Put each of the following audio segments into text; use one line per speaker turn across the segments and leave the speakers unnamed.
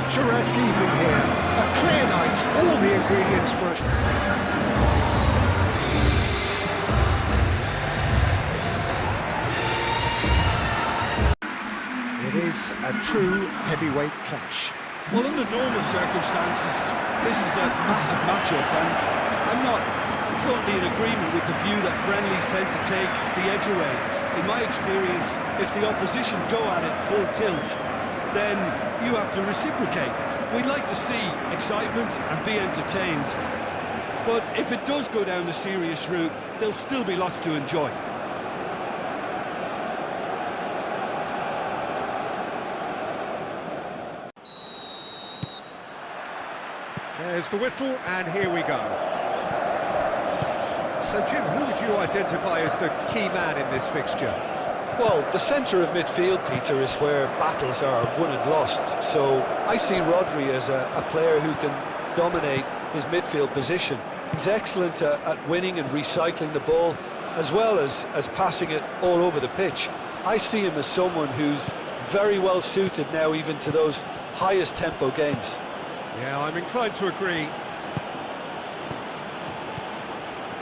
picturesque evening here. A clear night, all the ingredients for it. It is a true heavyweight clash.
Well, under normal circumstances, this is a massive matchup, and I'm not totally in agreement with the view that friendlies tend to take the edge away. In my experience, if the opposition go at it full tilt, then you have to reciprocate. We'd like to see excitement and be entertained, but if it does go down the serious route, there'll still be lots to enjoy.
There's the whistle, and here we go. So, Jim, who would you identify as the key man in this fixture?
Well, the centre of midfield, Peter, is where battles are won and lost. So I see Rodri as a player who can dominate his midfield position. He's excellent at winning and recycling the ball, as well as passing it all over the pitch. I see him as someone who's very well suited now even to those highest tempo games.
Yeah, I'm inclined to agree.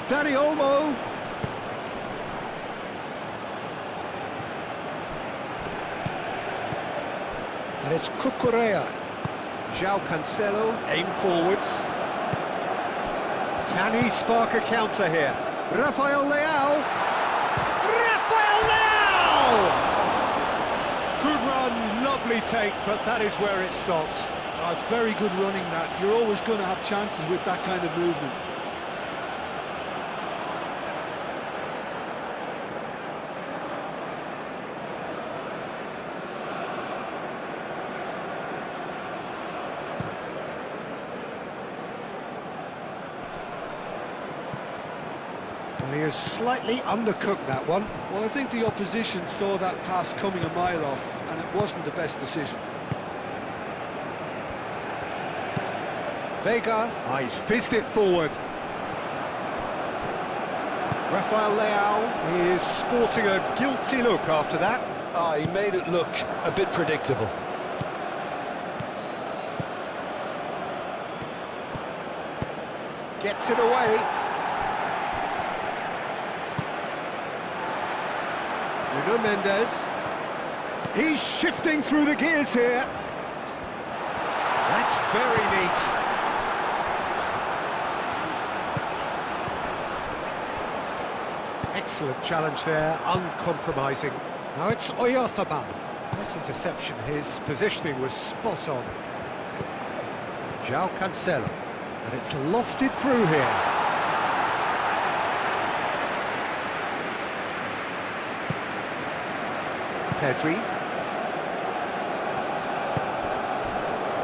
Danny Olmo. And it's Cucurella. João Cancelo, aim forwards. Can he spark a counter here? Rafael Leao! Rafael Leao! Good run, lovely take, but that is where it stopped.
Oh, it's very good running that. You're always going to have chances with that kind of movement.
Well, he has slightly undercooked that one.
Well, I think the opposition saw that pass coming a mile off, and it wasn't the best decision.
Vega, he's fizzed it forward. Rafael Leao is sporting a guilty look after that.
He made it look a bit predictable.
Gets it away. Nuno Mendes. He's shifting through the gears here. That's very neat. Excellent challenge there, uncompromising. Now it's Oyarzabal. Nice interception, his positioning was spot on. João Cancelo, and it's lofted through here. Pedri.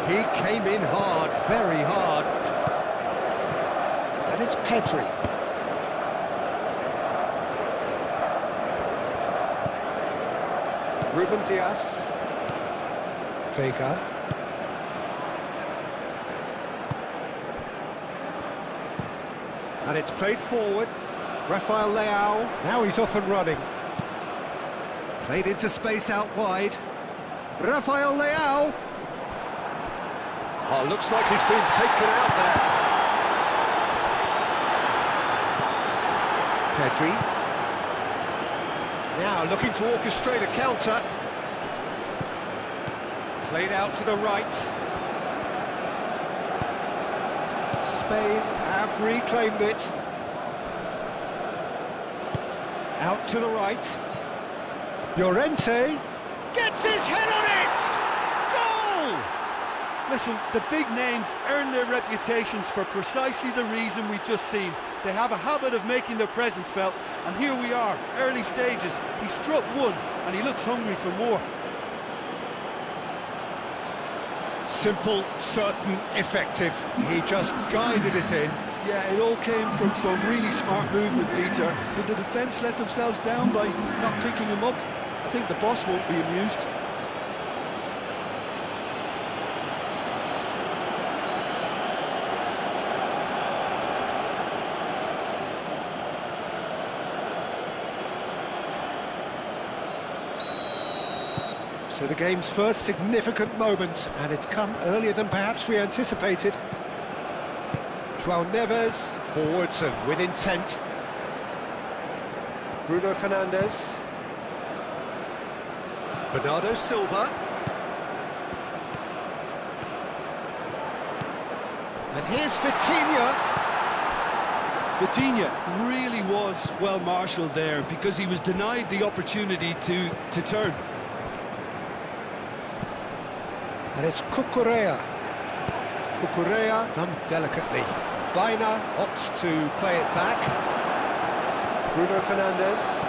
He came in hard, very hard. And it's Pedri. Ruben Dias. Vega. And it's played forward. Rafael Leao. Now he's off and running. Played into space out wide. Rafael Leao. Oh, looks like he's been taken out there. Pedri. Now looking to orchestrate a counter. Played out to the right. Spain have reclaimed it. Out to the right. Llorente gets his head on it! Goal!
Listen, the big names earn their reputations for precisely the reason we've just seen. They have a habit of making their presence felt, and here we are, early stages. He struck one, and he looks hungry for more.
Simple, certain, effective. He just guided it in.
Yeah, it all came from some really smart movement, Peter. Did the defence let themselves down by not picking him up? I think the boss won't be amused.
So the game's first significant moment, and it's come earlier than perhaps we anticipated. João Neves, forwards and with intent. Bruno Fernandes. Bernardo Silva. And here's Vitinha.
Vitinha really was well marshalled there because he was denied the opportunity to turn.
And it's Cucurella. Cucurella done delicately. Baina opts to play it back. Bruno Fernandes.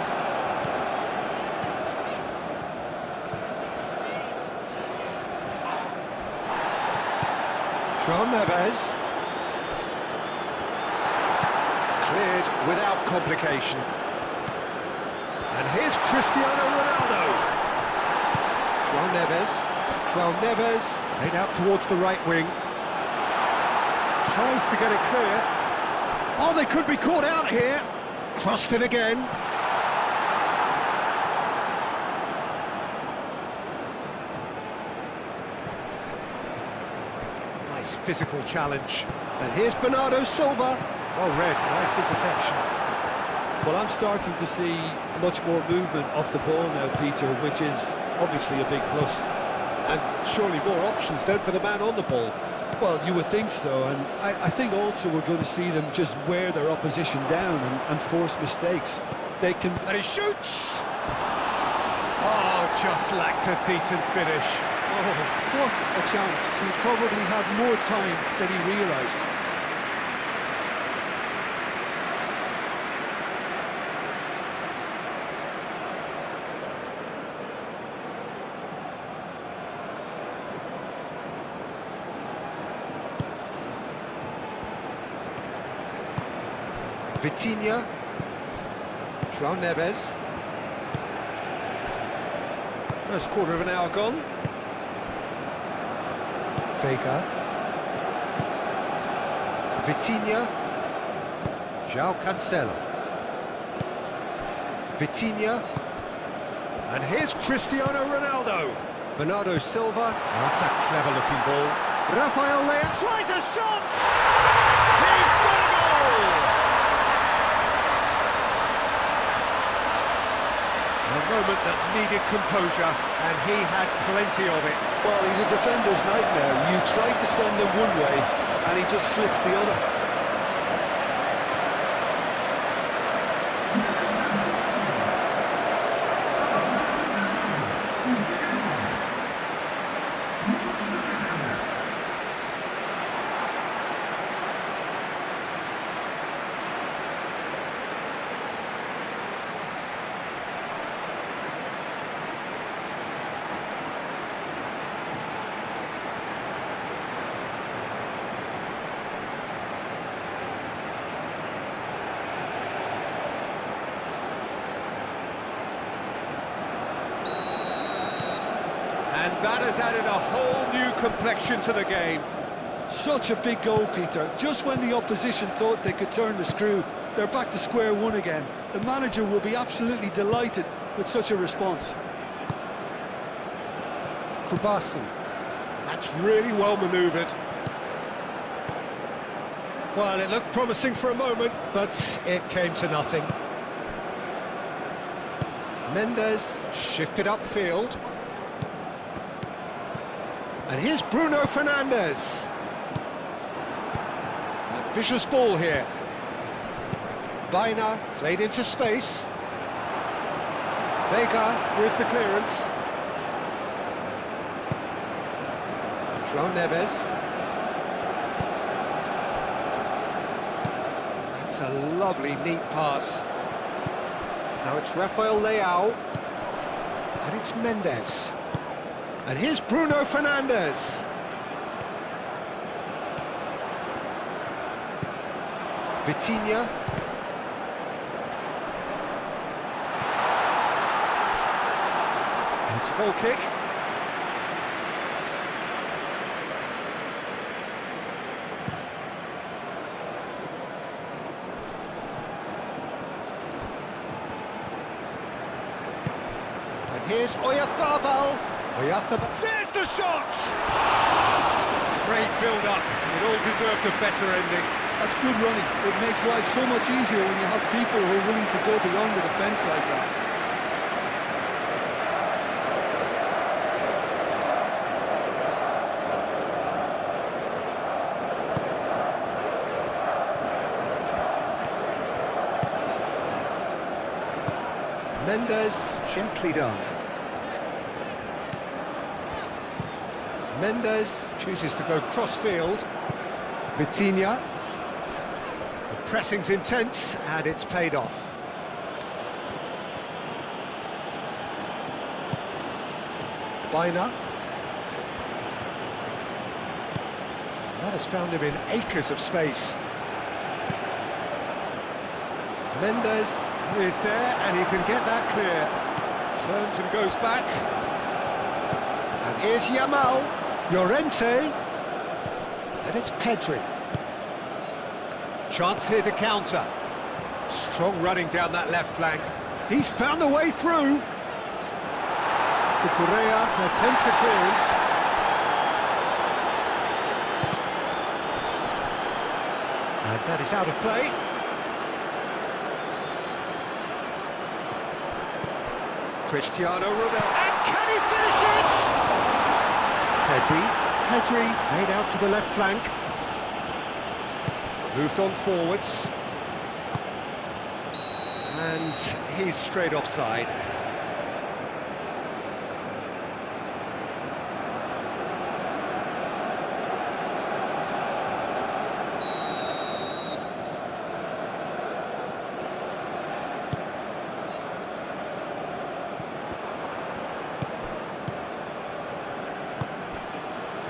João Neves. Cleared without complication. And here's Cristiano Ronaldo. João Neves. João Neves, played out towards the right wing. Tries to get it clear. Oh, they could be caught out here. Crossed in again. Nice physical challenge. And here's Bernardo Silva. Well read, nice interception.
Well, I'm starting to see much more movement off the ball now, Peter, which is obviously a big plus.
And surely more options then for the man on the ball.
Well, you would think so, and I think also we're going to see them just wear their opposition down and force mistakes. They can...
And he shoots! Oh, just lacked a decent finish.
Oh, what a chance. He probably had more time than he realised.
Vitinha, João Neves. First quarter of an hour gone. Vega. Vitinha. João Cancelo. Vitinha. And here's Cristiano Ronaldo. Bernardo Silva. Oh, that's a clever-looking ball. Rafael Leão tries a shot! He's got a goal! A moment that needed composure, and he had plenty of it.
Well, he's a defender's nightmare. You try to send him one way, and he just slips the other.
And that has added a whole new complexion to the game.
Such a big goal, Peter. Just when the opposition thought they could turn the screw, they're back to square one again. The manager will be absolutely delighted with such a response.
Kubasi. That's really well manoeuvred. Well, it looked promising for a moment, but it came to nothing. Mendes shifted upfield. And here's Bruno Fernandes. Ambitious ball here. Baina played into space. Vega with the clearance. João Neves. That's a lovely, neat pass. Now it's Rafael Leão. And it's Mendes. And here's Bruno Fernandes. Vitinha. It's a goal kick. And here's Oyarzabal. Oyarzabal, there's the shot! Great build-up, it all deserved a better ending.
That's good running. It makes life so much easier when you have people who are willing to go beyond the defence like that.
Mendes, gently done. Mendes chooses to go cross-field. Vitinha. The pressing's intense, and it's paid off. Baina. That has found him in acres of space. Mendes is there, and he can get that clear. Turns and goes back. And here's Yamal. Llorente. And it's Pedri. Chance here to counter. Strong running down that left flank. He's found a way through. Cucurella attempts a clearance. And that is out of play. Cristiano Ronaldo. And can he finish it? Pedri made out to the left flank. Moved on forwards. And he's straight offside.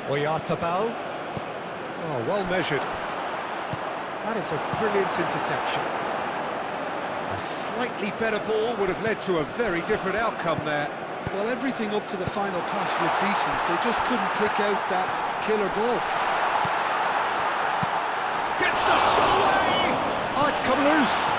Oyarzabal. Oh, well measured. That is a brilliant interception. A slightly better ball would have led to a very different outcome there.
Well, everything up to the final pass looked decent. They just couldn't pick out that killer ball.
Gets the shot away! Oh, it's come loose.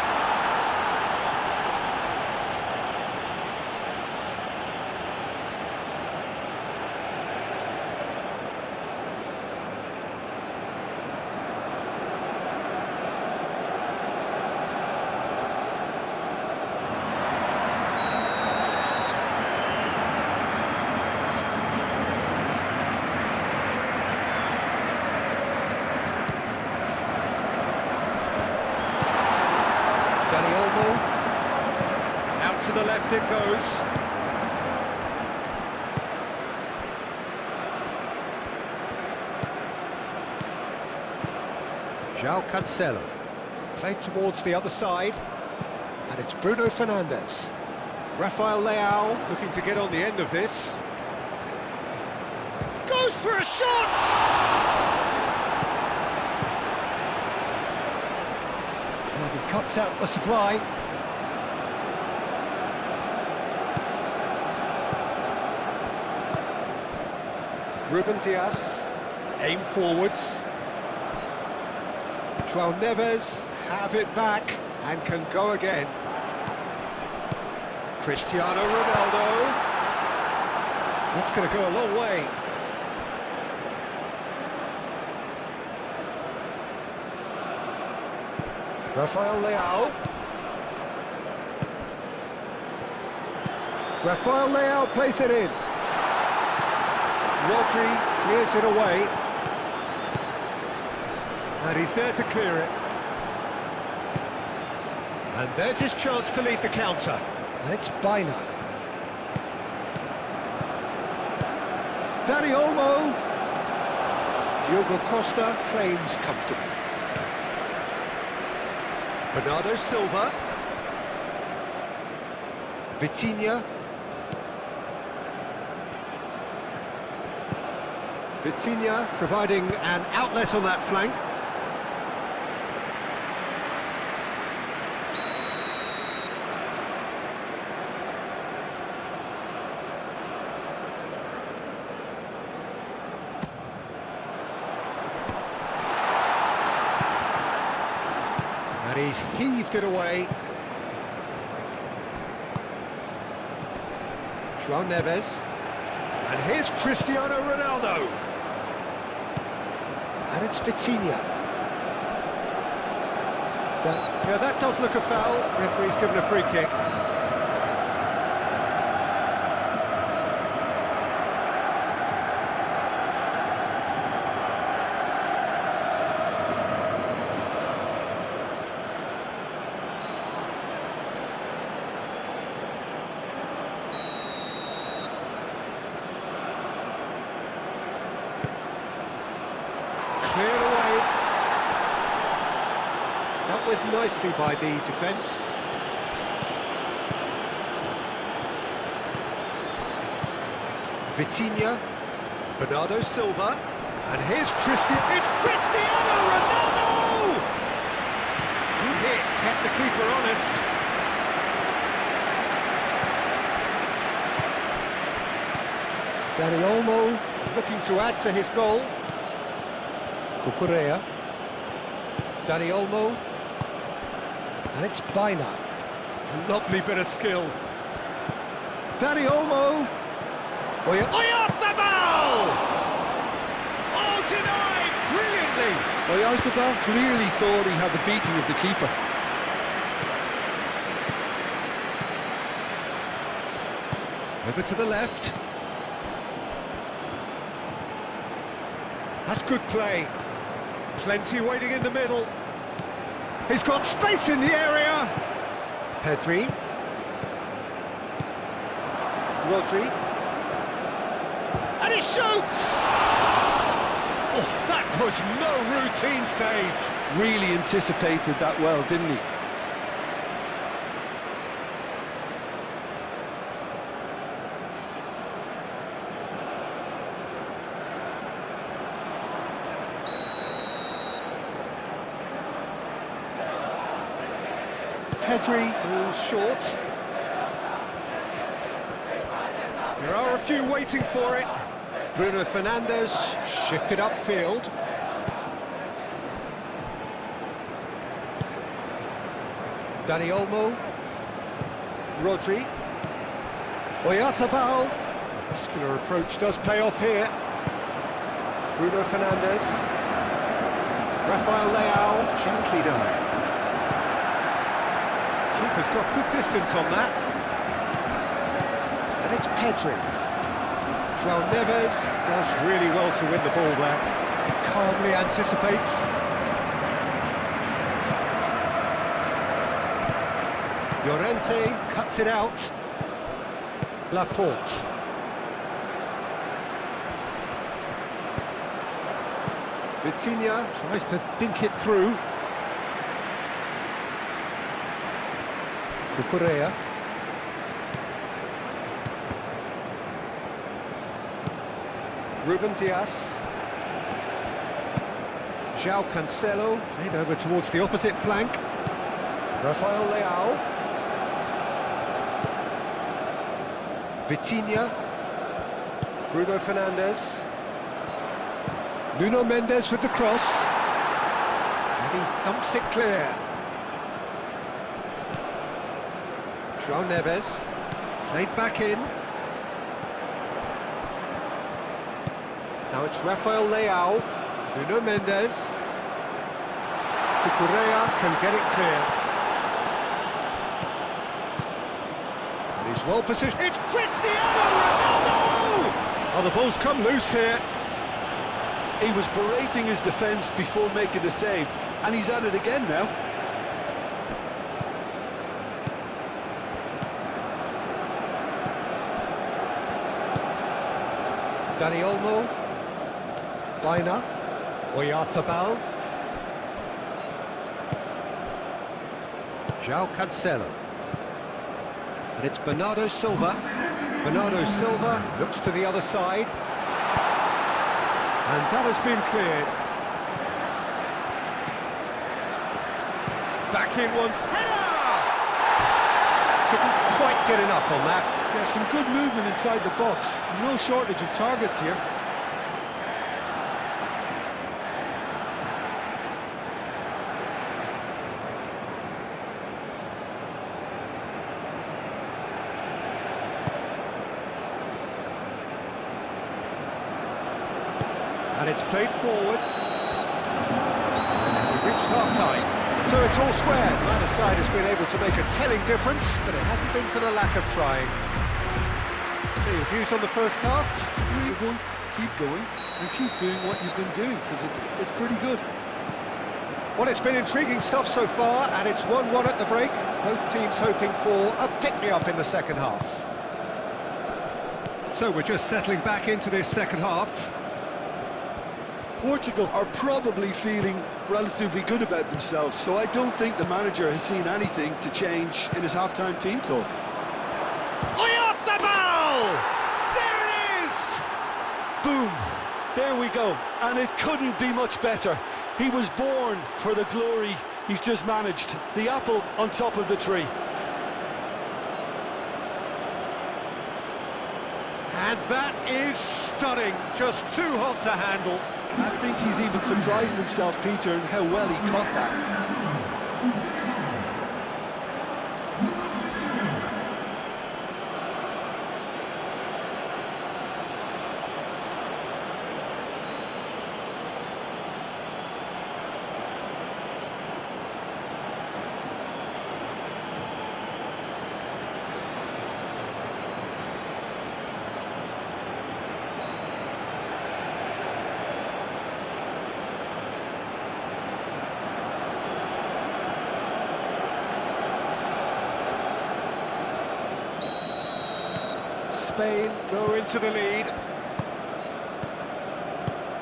Out to the left it goes. João Cancelo. Played towards the other side. And it's Bruno Fernandes. Rafael Leao looking to get on the end of this. Goes for a shot! And he cuts out the supply. Ruben Dias, aim forwards. João Neves have it back and can go again. Cristiano Ronaldo. That's going to go a long way. Rafael Leao. Rafael Leao plays it in. Rodri clears it away. And he's there to clear it. And there's his chance to lead the counter. And it's Baina. Dani Olmo. Diogo Costa claims comfortably. Bernardo Silva. Vitinha. Vitinha providing an outlet on that flank. And he's heaved it away. João Neves. And here's Cristiano Ronaldo. And it's Vitinha. Yeah, that does look a foul. Referee's given a free kick. Cleared away. Dealt with nicely by the defence. Vitinha. Bernardo Silva. And here's It's Cristiano Ronaldo! Good hit, kept the keeper honest. Dani Olmo looking to add to his goal. Cucurella. Dani Olmo. And it's Baina. Lovely bit of skill. Dani Olmo. Oyarzabal! Oh, denied brilliantly.
Oyarzabal clearly thought he had the beating of the keeper.
Over to the left. That's good play. Plenty waiting in the middle. He's got space in the area. Pedri. Rodri. And he shoots! Oh, that was no routine save.
Really anticipated that well, didn't he?
Pedri, who's short. There are a few waiting for it. Bruno Fernandes shifted upfield. Dani Olmo. Rodri. Oyarzabal. Muscular approach does pay off here. Bruno Fernandes. Rafael Leao. Gently done. Keeper's got good distance on that. And it's Pedri. João Neves does really well to win the ball there. Calmly anticipates. Llorente cuts it out. Laporte. Vitinha tries to dink it through. Cucurella. Ruben Dias. João Cancelo, played over towards the opposite flank. Rafael Leao. Vitinha. Bruno Fernandes. Nuno Mendes with the cross. And he thumps it clear. João Neves. Played back in. Now it's Rafael Leao, Nuno Mendes. Cucurella can get it clear. And he's well positioned. It's Cristiano Ronaldo! Oh, the ball's come loose here.
He was berating his defence before making the save, and he's at it again now.
Dani Olmo. Baina. Oyarzabal. João Cancelo. And it's Bernardo Silva. Bernardo Silva looks to the other side. And that has been cleared. Back in once. Header! Couldn't quite get enough on that.
Yeah, some good movement inside the box. No shortage of targets here.
it's played forward. And we've reached half-time. So it's all square. Neither side has been able to make a telling difference, but it hasn't been for the lack of trying. So your views on the first half?
Great one. Keep going and keep doing what you've been doing, because it's pretty good.
Well, it's been intriguing stuff so far, and it's 1-1 at the break. Both teams hoping for a pick-me-up in the second half. So we're just settling back into this second half.
Portugal are probably feeling relatively good about themselves, so I don't think the manager has seen anything to change in his half-time team talk.
Oyarzabal! There it is!
Boom! There we go, and it couldn't be much better. He was born for the glory he's just managed. The apple on top of the tree.
And that is stunning, just too hot to handle.
I think he's even surprised himself, Peter, in how well he caught that.
Spain go into the lead.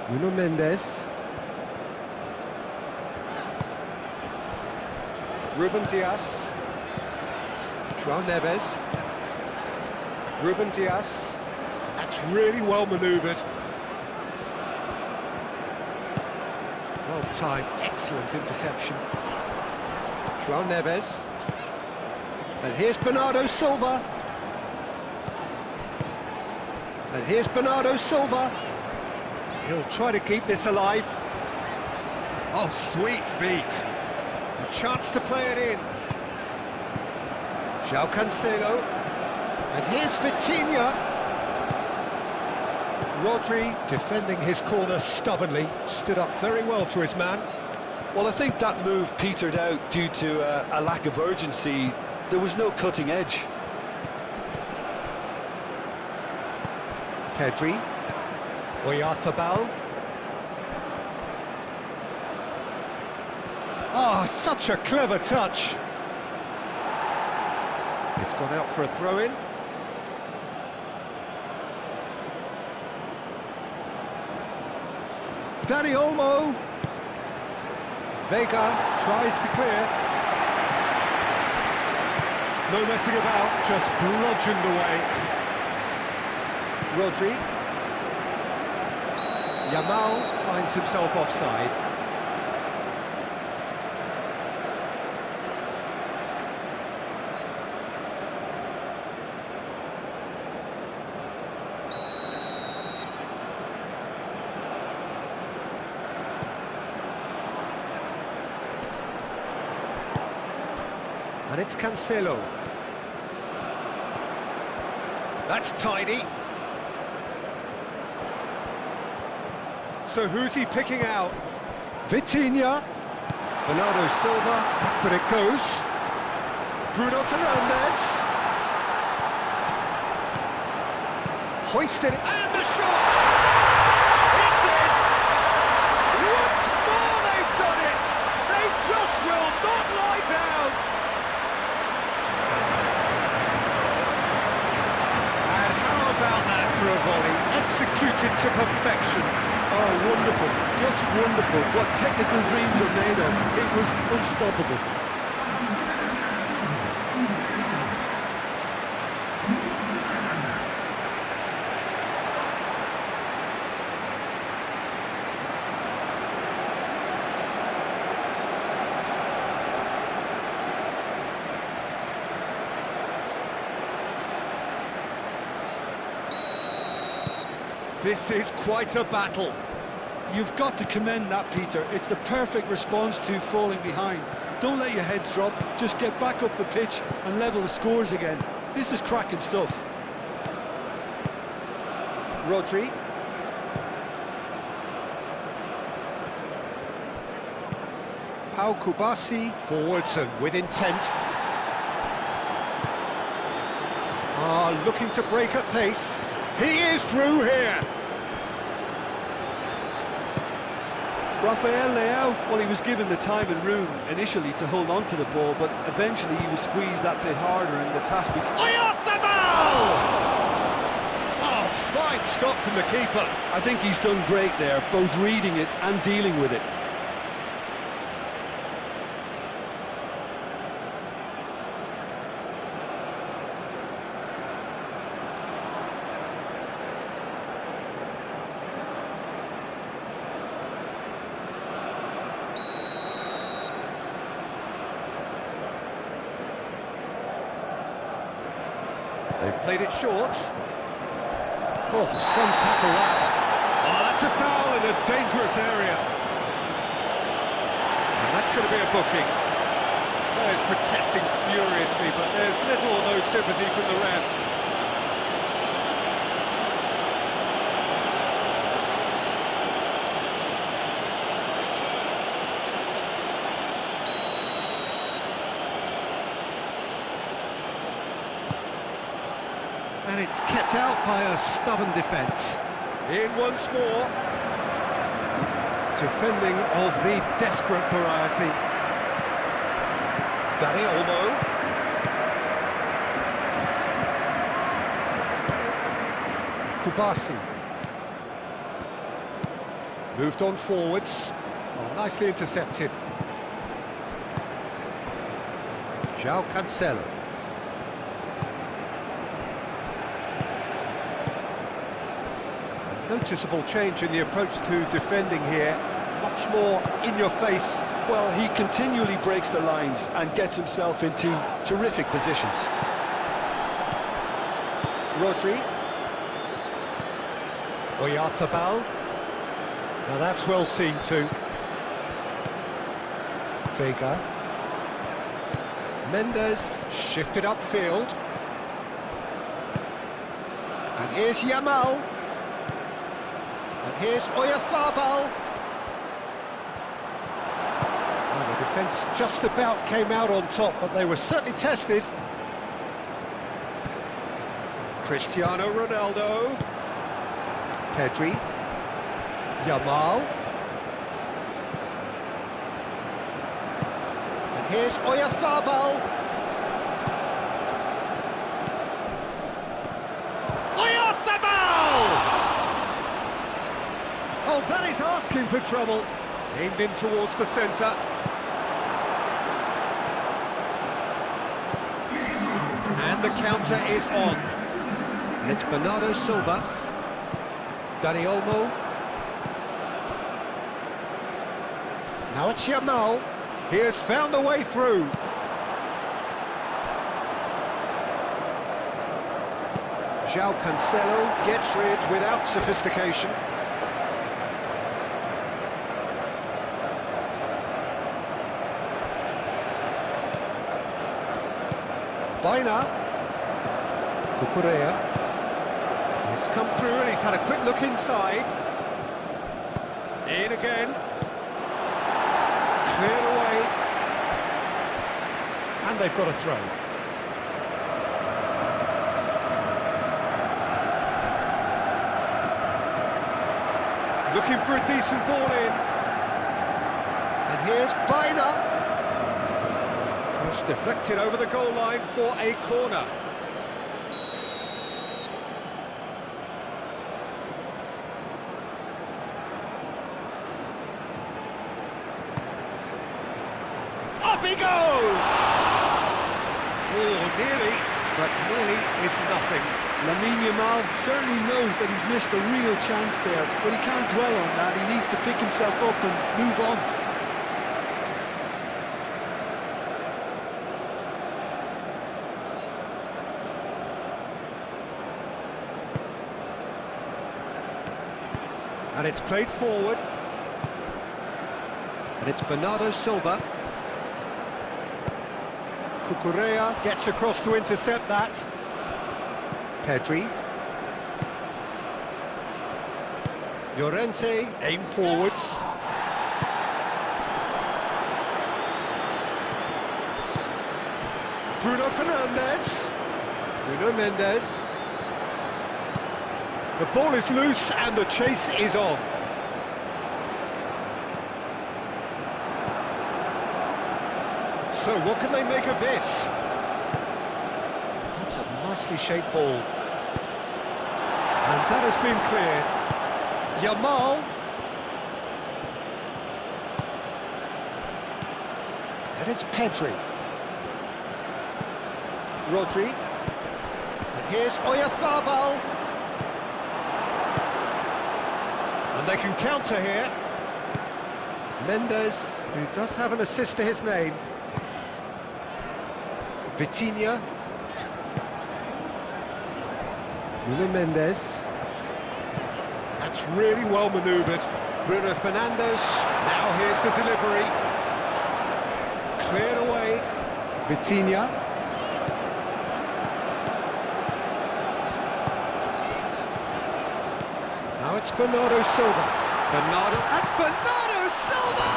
Nuno Mendes. Ruben Dias. João Neves. Ruben Dias. That's really well manoeuvred. Well timed, excellent interception. João Neves. And here's Bernardo Silva. And here's Bernardo Silva. He'll try to keep this alive. Oh, sweet feet. A chance to play it in. João Cancelo. And here's Vitinha. Rodri, defending his corner stubbornly, stood up very well to his man.
Well, I think that move petered out due to a lack of urgency. There was no cutting edge.
Pedri, Oyarzabal. Oh, such a clever touch. It's gone out for a throw-in. Dani Olmo. Vega tries to clear. No messing about, just bludgeoned away. Rodri. Yamal finds himself offside. And it's Cancelo. That's tidy. So who's he picking out? Vitinha. Bernardo Silva. Back when it goes. Bruno Fernandes. Hoisted. And the shot! It's in! Once more they've done it! They just will not lie down! And how about that for a volley? Executed to perfection.
Oh, wonderful, just wonderful. What technical dreams are made of. It was unstoppable.
This is quite a battle.
You've got to commend that, Peter. It's the perfect response to falling behind. Don't let your heads drop, just get back up the pitch and level the scores again. This is cracking stuff.
Rodri. Pau Kubasi, forwards and with intent. Looking to break at pace. He is through here.
Rafael Leao, well, he was given the time and room initially to hold on to the ball, but eventually he was squeezed that bit harder and the task became...
Oyarzabal! Oh, fine stop from the keeper.
I think he's done great there, both reading it and dealing with it.
They've played it short. Oh, some tackle that. Oh, that's a foul in a dangerous area. And that's going to be a booking. Players protesting furiously, but there's little or no sympathy from the ref. And it's kept out by a stubborn defence. In once more. Defending of the desperate variety. Dani Olmo. Kubasi. Moved on forwards. Oh, nicely intercepted. João Cancelo. Noticeable change in the approach to defending here, much more in your face.
Well, he continually breaks the lines and gets himself into terrific positions.
Rodri. Oyarzabal. Now that's well seen too. Vega. Mendes shifted upfield. And here's Yamal. And here's Oyarzabal. Well, the defence just about came out on top, but they were certainly tested. Cristiano Ronaldo. Pedri. Yamal. And here's Oyarzabal. Oh, that is asking for trouble. Aimed in towards the centre. And the counter is on. And it's Bernardo Silva. Dani Olmo. Now it's Yamal. He has found a way through. João Cancelo gets rid without sophistication. Baina. Cucurella. It's come through and he's had a quick look inside. In again. Cleared away. And they've got a throw. Looking for a decent ball in. And here's Baina. Cross deflected over the goal line for a corner. Up he goes! Oh, nearly, but nearly is nothing.
Lamine Yamal certainly knows that he's missed a real chance there, but he can't dwell on that. He needs to pick himself up and move on.
And it's played forward. And it's Bernardo Silva. Cucurella gets across to intercept that. Pedri. Llorente aim forwards. Bruno Fernandes. Bruno Mendes. The ball is loose and the chase is on. So what can they make of this? That's a nicely shaped ball. And that has been cleared. Yamal. And it's Pedri. Rodri. And here's Oyarzabal. And they can counter here. Mendes, who does have an assist to his name. Vitinha. Nuno Mendes. That's really well manoeuvred. Bruno Fernandes. Now here's the delivery. Cleared away. Vitinha. Now it's Bernardo Silva. Bernardo Silva!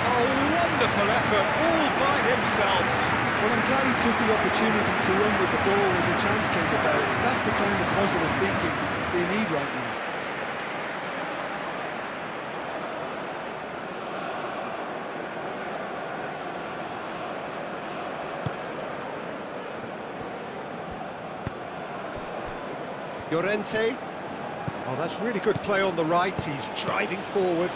A wonderful effort, all by himself.
Well, I'm glad he took the opportunity to run with the ball when the chance came about. That's the kind of positive thinking they need right now.
Llorente. Oh, that's really good play on the right. He's driving forward.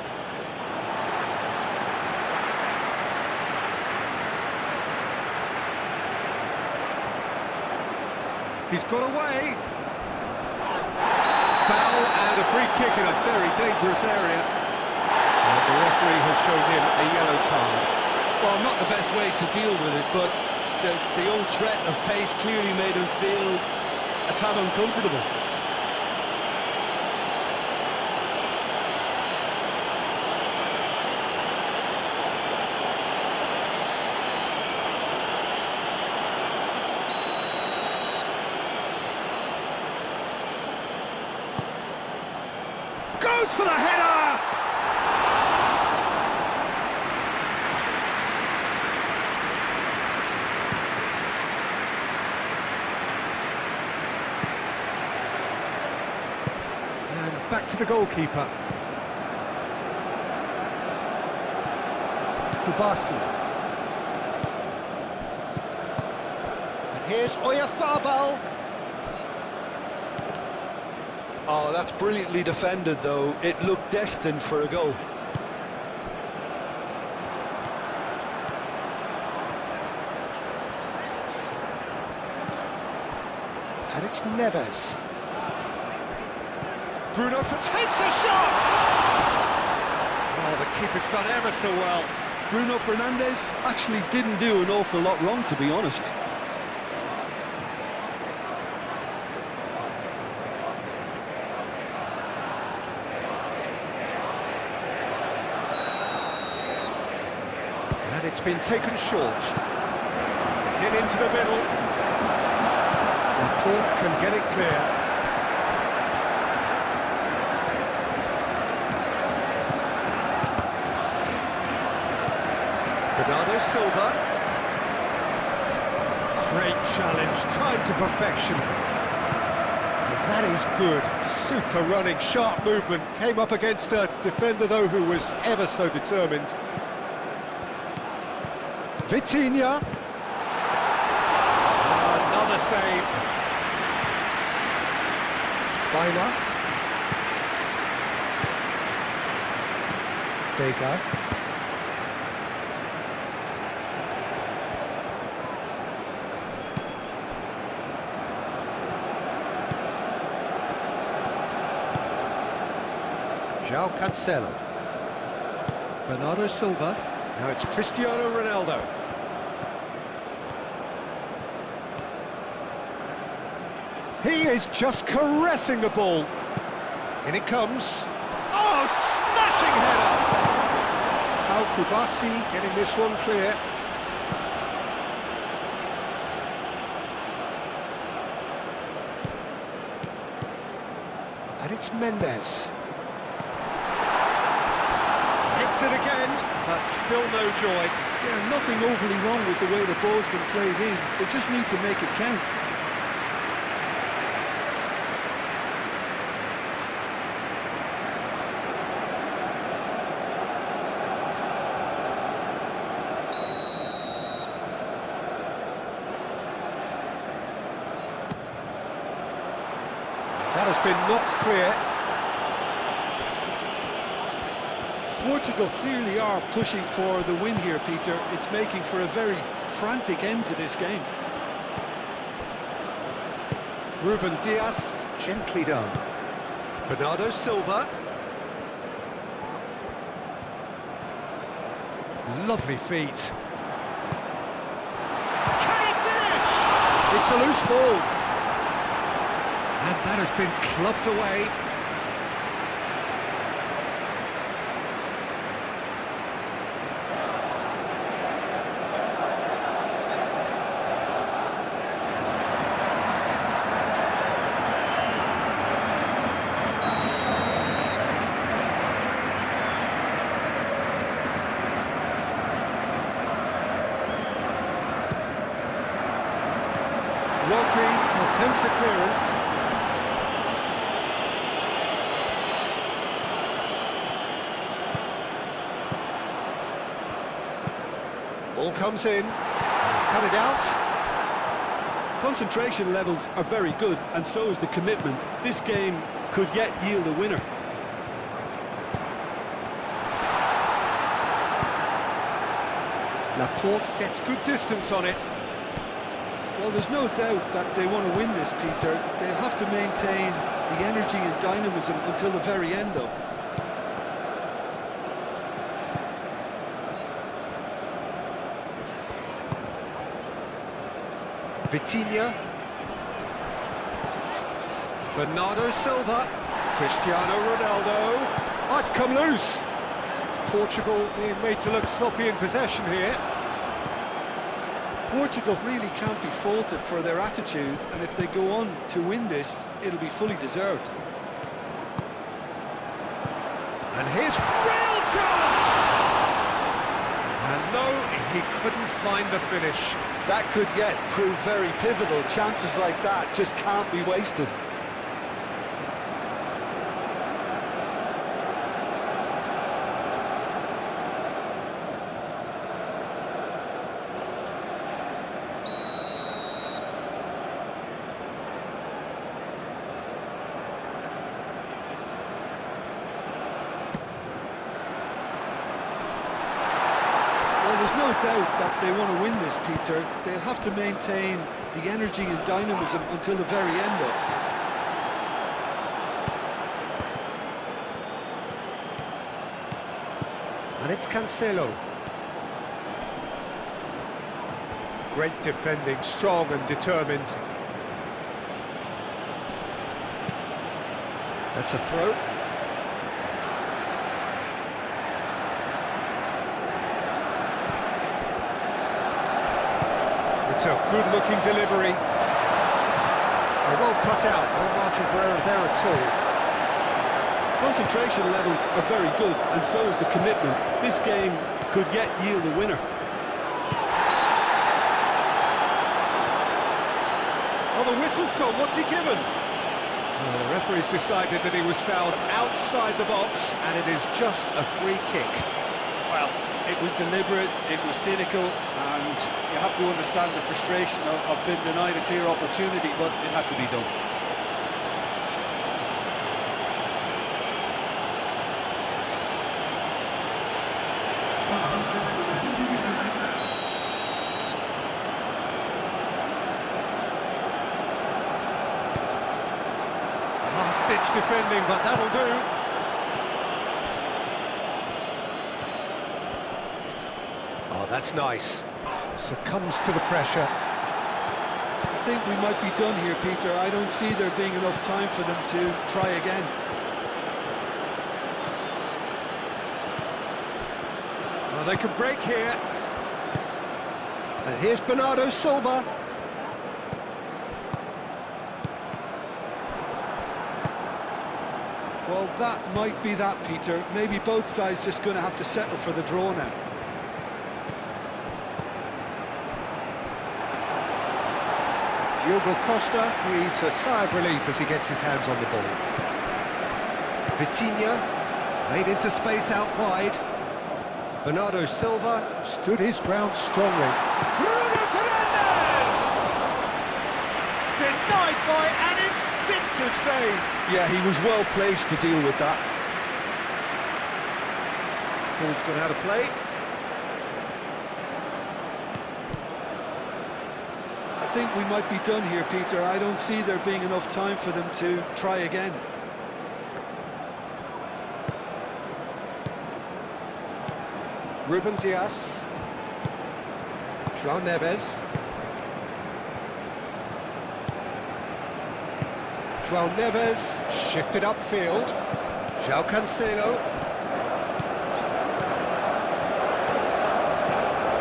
He's got away. Foul and a free kick in a very dangerous area. And the referee has shown him a yellow card.
Well, not the best way to deal with it, but the old threat of pace clearly made him feel a tad uncomfortable.
Goes for the header! And back to the goalkeeper. Kubasi. And here's Oyarzabal.
Oh, that's brilliantly defended, though. It looked destined for a goal.
And it's Neves. Bruno takes a shot! Oh, the keeper's done ever so well.
Bruno Fernandes actually didn't do an awful lot wrong, to be honest.
And it's been taken short. Hit into the middle. Laporte can get it clear. Bernardo Silva. Great challenge, time to perfection. That is good. Super running, sharp movement. Came up against a defender, though, who was ever so determined. Vitinha. Another save. Weiner. Vega. João Cancelo. Bernardo Silva. Now it's Cristiano Ronaldo. He is just caressing the ball. In it comes. Oh, smashing header! Al Kubasi getting this one clear. And it's Mendes. Hits it again, but still no joy.
Yeah, nothing overly wrong with the way the ball's been played in. They just need to make it count.
That has been knocked clear.
Portugal clearly are pushing for the win here, Peter. It's making for a very frantic end to this game.
Ruben Dias, gently done. Bernardo Silva. Lovely feet. Can he finish? It's a loose ball. And that has been clubbed away. Rodri attempts a clearance. Ball comes in. He's cut it out.
Concentration levels are very good, and so is the commitment. This game could yet yield a winner.
Laporte gets good distance on it.
Well, there's no doubt that they want to win this, Peter. They'll have to maintain the energy and dynamism until the very end, though.
Vitinha. Bernardo Silva. Cristiano Ronaldo. Oh, it's come loose. Portugal being made to look sloppy in possession here.
Portugal really can't be faulted for their attitude, and if they go on to win this, it'll be fully deserved.
And here's real chance! And no, he couldn't find the finish.
That could yet prove very pivotal. Chances like that just can't be wasted. There's no doubt that they want to win this, Peter. They'll have to maintain the energy and dynamism until the very end, though.
And it's Cancelo. Great defending, strong and determined. That's a throw. It's a good-looking delivery. Well cut out, no margin for error there at all.
Concentration levels are very good, and so is the commitment. This game could yet yield a winner.
Oh, the whistle's gone. What's he given? Oh, the referee's decided that he was fouled outside the box, and it is just a free kick.
Well, it was deliberate, it was cynical, and you have to understand the frustration of being denied a clear opportunity, but it had to be done.
Last-ditch defending, but that'll do. Oh, that's nice. Succumbs to the pressure.
I think we might be done here, Peter. I don't see there being enough time for them to try again.
Well, they could break here. And here's Bernardo Silva.
Well, that might be that, Peter. Maybe both sides just going to have to settle for the draw now.
Diogo Costa breathes a sigh of relief as he gets his hands on the ball. Vitinha played into space out wide. Bernardo Silva stood his ground strongly. Bruno Fernandes! Denied by an instinctive save.
Yeah, he was well placed to deal with that.
Ball's gone out of play.
I think we might be done here, Peter. I don't see there being enough time for them to try again.
Ruben Dias. João Neves. João Neves shifted upfield. João Cancelo.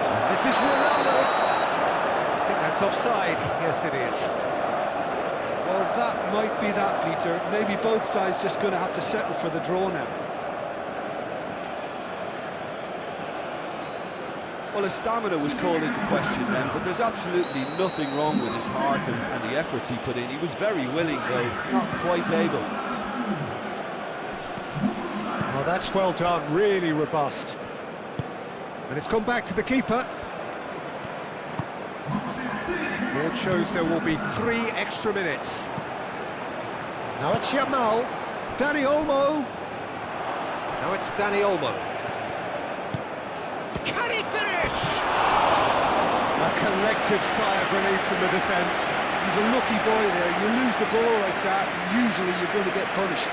And this is Ronaldo. I think that's offside. Yes, it is.
Well, that might be that, Peter. Maybe both sides just going to have to settle for the draw now. Well, his stamina was called into question then, but there's absolutely nothing wrong with his heart and the effort he put in. He was very willing, though, not quite able.
Oh, that's well done, really robust. And it's come back to the keeper. Board shows there will be 3 extra minutes. Now it's Yamal. Dani Olmo. Now it's Dani Olmo. Can he finish? A collective sigh of relief from the defence.
He's a lucky boy there. You lose the ball like that, and usually you're going to get punished.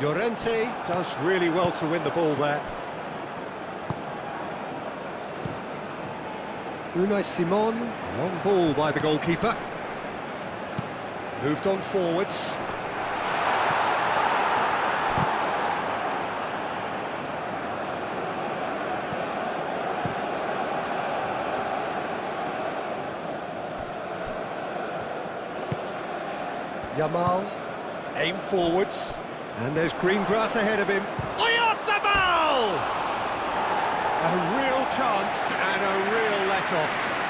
Llorente does really well to win the ball there. Unai Simon, long ball by the goalkeeper. Moved on forwards. Yamal, aim forwards. And there's green grass ahead of him. Oyarzabal! A real chance and a real let-off.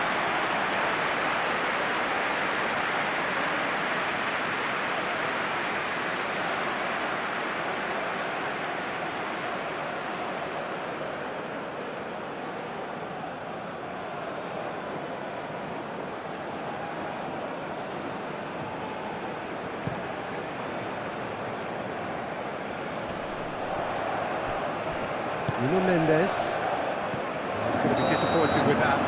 Nuno Mendes. He's going to be disappointed with that.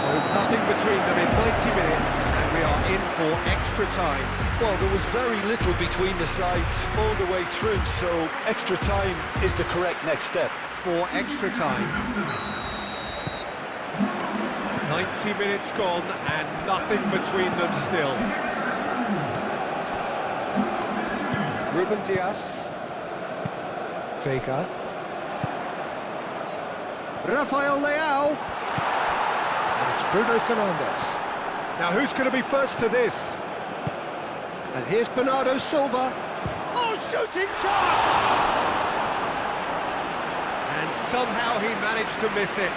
So nothing between them in 90 minutes, and we are in for extra time.
Well, there was very little between the sides all the way through, so extra time is the correct next step.
For extra time. 90 minutes gone, and nothing between them still. Ruben Dias. Vega. Rafael Leao. And it's Bruno Fernandes. Now who's going to be first to this? And here's Bernardo Silva. Oh, shooting chance! And somehow he managed to miss it.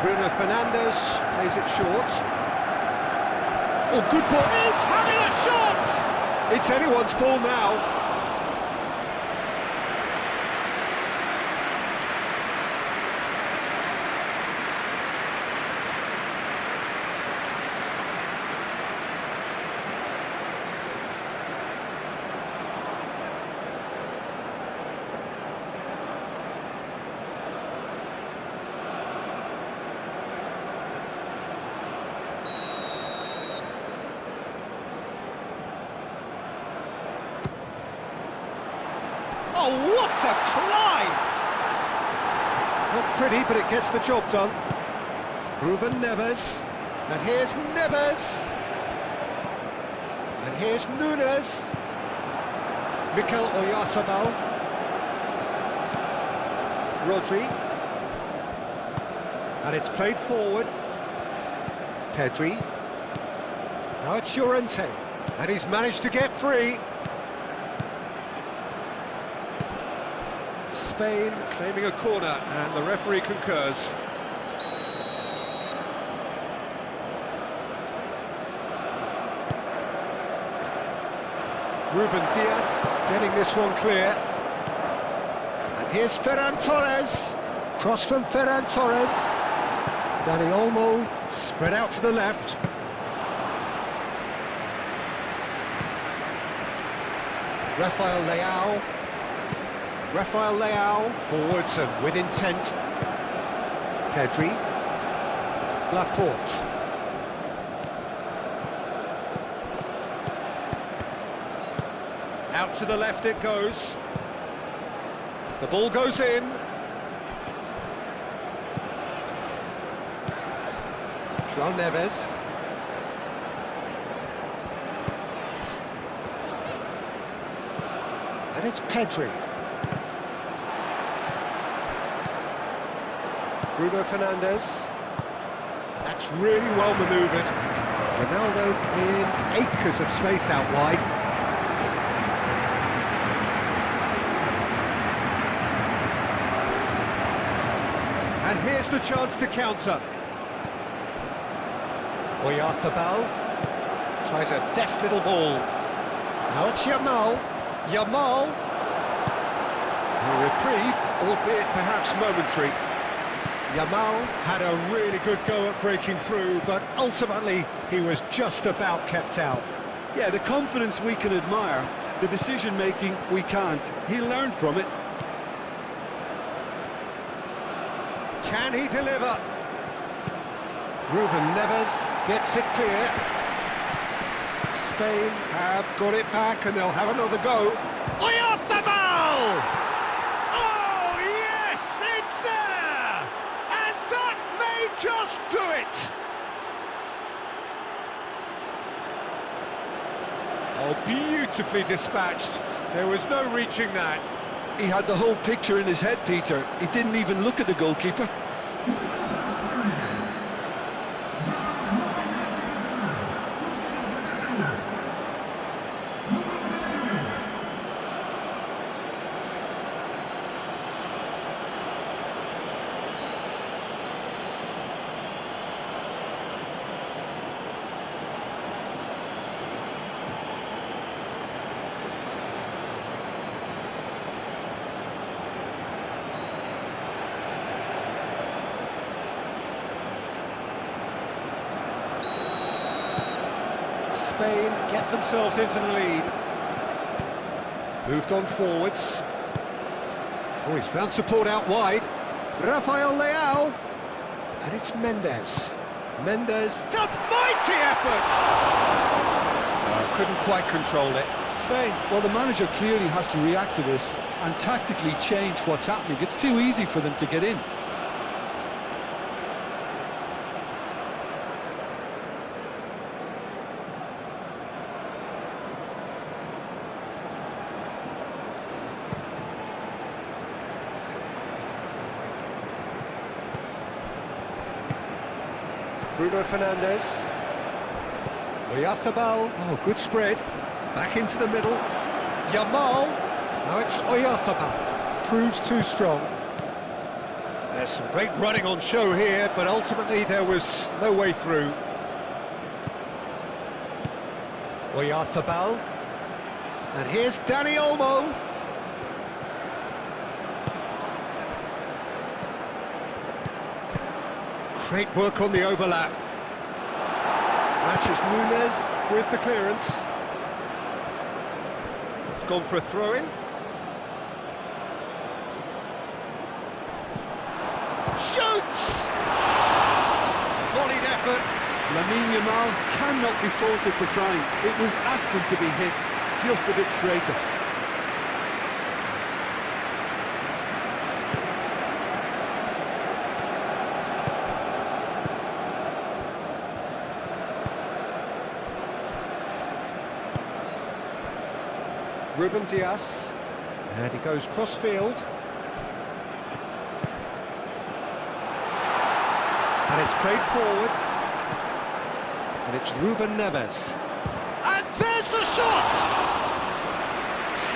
Bruno Fernandes plays it short. Oh, good ball. He's having a shot! It's anyone's ball now. Oh, what a climb! Not pretty, but it gets the job done. Ruben Neves. And here's Neves. And here's Nunes. Mikel Oyarzabal. Rodri. And it's played forward. Pedri. Now it's Llorente. And he's managed to get free. Spain claiming a corner, and the referee concurs. Ruben Dias getting this one clear. And here's Ferran Torres. Cross from Ferran Torres. Dani Olmo spread out to the left. Rafael Leao. Rafael Leao forwards and with intent. Pedri. Laporte. Out to the left it goes. The ball goes in. João Neves. And it's Pedri. Bruno Fernandes. That's really well manoeuvred. Ronaldo in acres of space out wide. And here's the chance to counter. Oyarzabal tries a deft little ball. Now it's Yamal. Yamal. A reprieve, albeit perhaps momentary. Yamal had a really good go at breaking through, but ultimately he was just about kept out.
Yeah, the confidence we can admire, the decision-making we can't. He learned from it.
Can he deliver? Ruben Neves gets it clear. Spain have got it back and they'll have another go. Oyarzabal! Oh, yes, it's there! And that may just do it! Oh, beautifully dispatched. There was no reaching that.
He had the whole picture in his head, Peter. He didn't even look at the goalkeeper.
Spain get themselves into the lead. Moved on forwards. Oh, he's found support out wide. Rafael Leao. And it's Mendes. Mendes. It's a mighty effort! Couldn't quite control it.
Spain, well, the manager clearly has to react to this and tactically change what's happening. It's too easy for them to get in.
Bruno Fernandes. Oyarzabal. Oh, good spread. Back into the middle. Yamal. Now it's Oyarzabal. Proves too strong. There's some great running on show here, but ultimately there was no way through. Oyarzabal. And here's Dani Olmo. Great work on the overlap. Matches Nunes with the clearance. It's gone for a throw-in. Shoots! Volleyed effort.
Lamine Yamal cannot be faulted for trying. It was asking to be hit just a bit straighter.
Ruben Dias. And he goes cross-field. And it's played forward. And it's Ruben Neves. And there's the shot!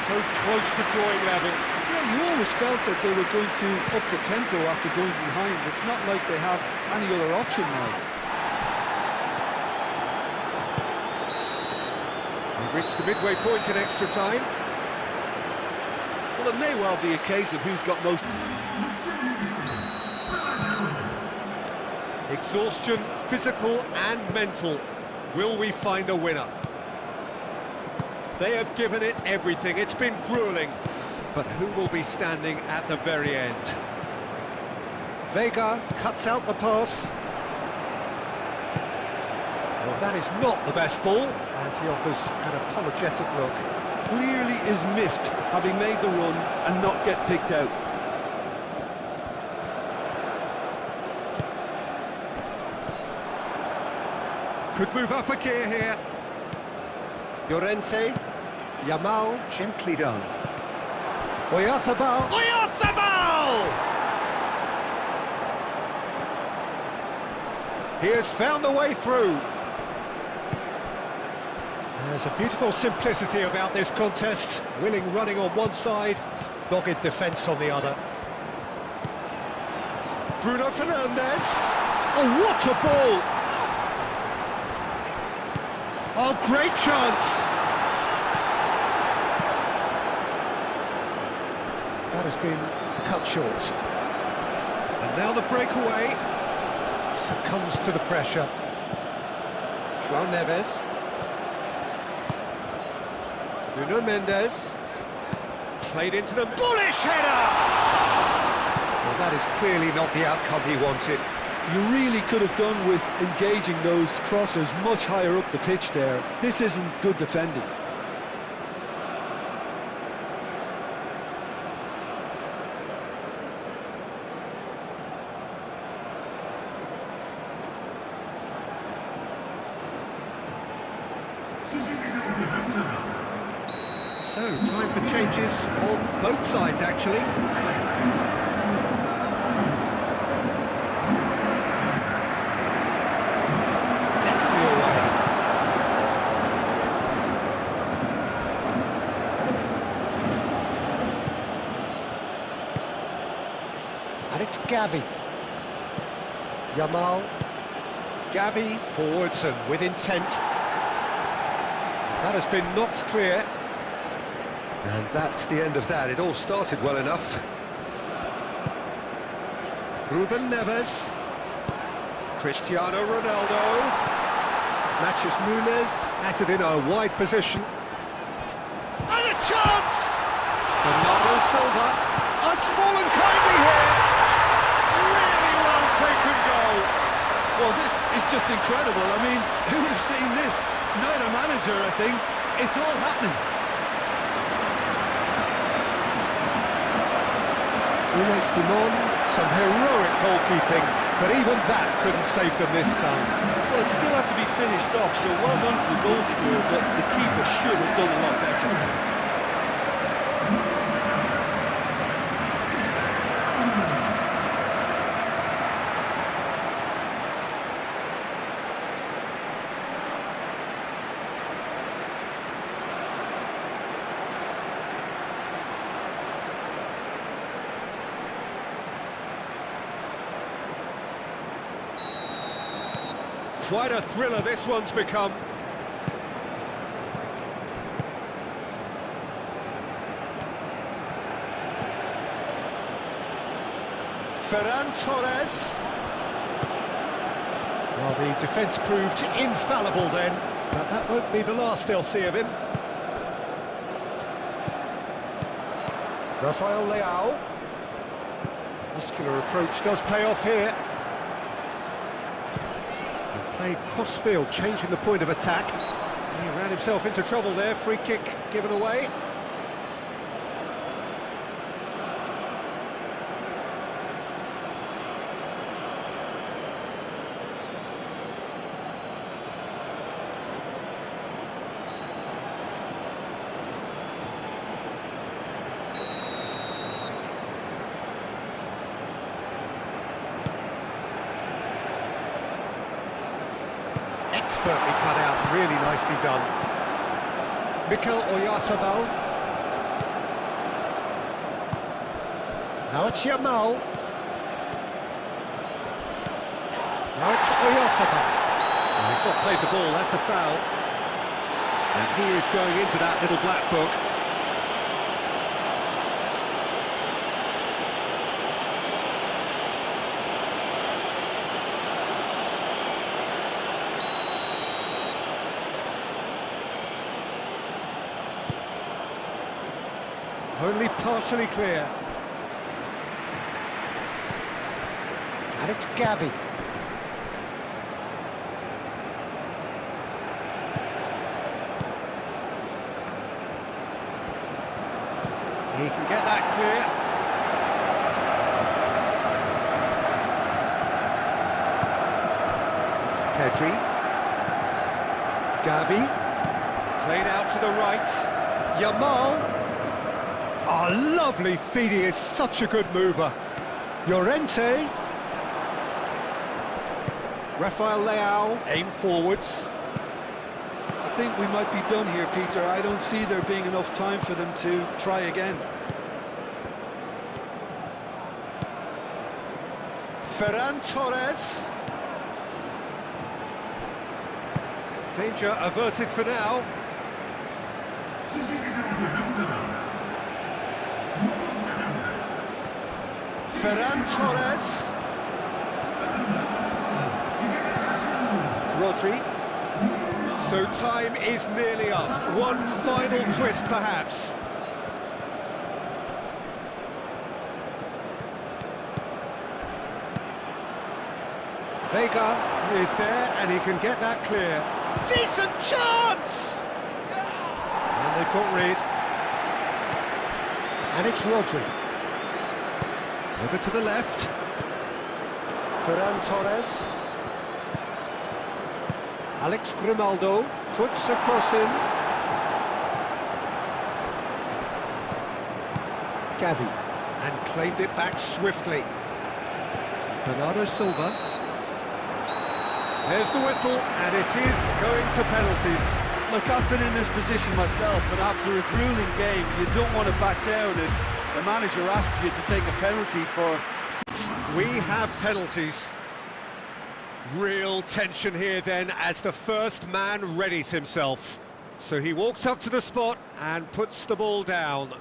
So close to drawing level.
Yeah, you always felt that they were going to up the tempo after going behind. It's not like they have any other option now.
We've reached the midway point in extra time.
Well, it may well be a case of who's got most...
Exhaustion, physical and mental. Will we find a winner? They have given it everything. It's been grueling. But who will be standing at the very end? Vega cuts out the pass. Well, that is not the best ball, and he offers an apologetic look.
Clearly is miffed, having made the run and not get picked out.
Could move up a gear here. Llorente, Yamal, gently done. Oyarzabal. Oyarzabal! He has found the way through. There's a beautiful simplicity about this contest. Willing running on one side, dogged defence on the other. Bruno Fernandes. Oh, what a ball! Oh, great chance! That has been cut short. And now the breakaway succumbs to the pressure. João Neves. Nuno Mendes. Played into the bullish header! Well, that is clearly not the outcome he wanted.
You really could have done with engaging those crossers much higher up the pitch there. This isn't good defending.
So, time for changes on both sides, actually. And it's Gavi. Yamal. Gavi forwards and with intent. That has been knocked clear. And that's the end of that. It all started well enough. Ruben Neves. Cristiano Ronaldo. Matches Nunes. Has it in a wide position. And a chance! Bernardo Silva. Oh, it's fallen kindly here. Really well taken goal.
Well, this is just incredible. I mean, who would have seen this? Neither manager, I think. It's all happening.
Unai Simon, some heroic goalkeeping, but even that couldn't save them this time.
Well, it still had to be finished off, so well done for the goal scorer, but the keeper should have done a lot better.
Quite a thriller this one's become. Ferran Torres. Well, the defence proved infallible then, but that won't be the last they'll see of him. Rafael Leao. Muscular approach does pay off here. Played cross-field, changing the point of attack. He ran himself into trouble there, free kick given away. Expertly cut out, really nicely done. Mikel Oyarzabal. Now it's Yamal. Now it's Oyarzabal. Well, he's not played the ball, that's a foul. And he is going into that little black book. Only partially clear. And it's Gavi. He can get that clear. Pedri. Gavi. Played out to the right. Yamal. Oh, lovely feed, he is such a good mover. Llorente. Rafael Leao, aim forwards.
I think we might be done here, Peter. I don't see there being enough time for them to try again.
Ferran Torres. Danger averted for now. Ferran Torres. Rodri. So time is nearly up. One final twist, perhaps. Vega is there, and he can get that clear. Decent chance! And they've got rid. And it's Rodri. Over to the left. Ferran Torres. Alex Grimaldo puts a cross in. Gavi, and claimed it back swiftly. Bernardo Silva. There's the whistle, and it is going to penalties.
Look, I've been in this position myself, and after a grueling game, you don't want to back down if the manager asks you to take a penalty for...
We have penalties. Real tension here then as the first man readies himself. So he walks up to the spot and puts the ball down.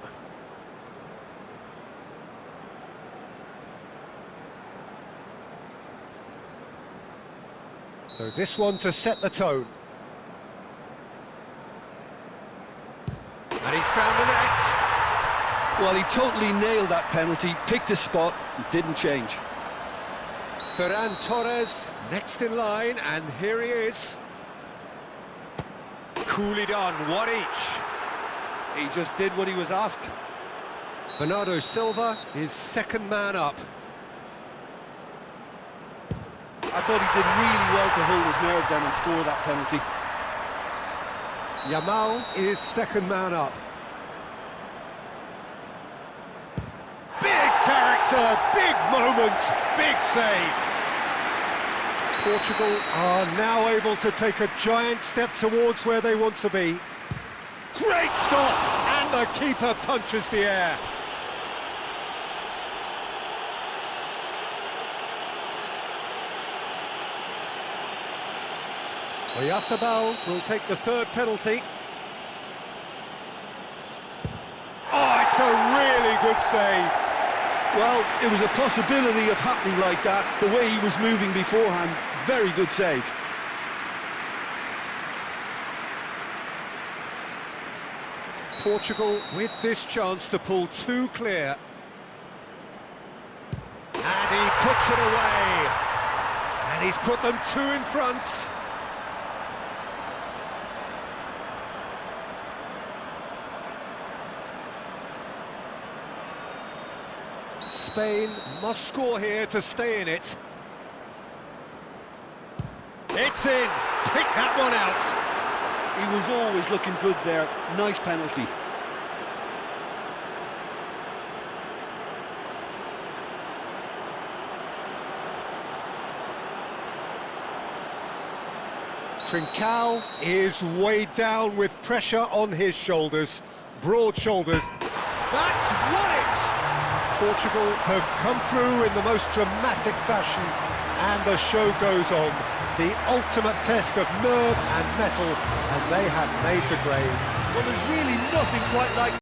So this one to set the tone. And he's found the net.
Well, he totally nailed that penalty, picked his spot, and didn't change.
Ferran Torres next in line, and here he is. Coolly done, one each.
He just did what he was asked.
Bernardo Silva is second man up.
I thought he did really well to hold his nerve then and score that penalty.
Yamal is second man up. Big character, big moment, big save. Portugal are now able to take a giant step towards where they want to be. Great stop, and the keeper punches the air. Oyarzabal will take the third penalty. Oh, it's a really good save.
Well, it was a possibility of happening like that, the way he was moving beforehand. Very good save.
Portugal with this chance to pull two clear. And he puts it away. And he's put them two in front. Spain must score here to stay in it. It's in. Pick that one out.
He was always looking good there. Nice penalty.
Trincao is weighed down with pressure on his shoulders, broad shoulders. That's won it! Portugal have come through in the most dramatic fashion, and the show goes on. The ultimate test of nerve and mettle, and they have made the grade.
Well, there's really nothing quite like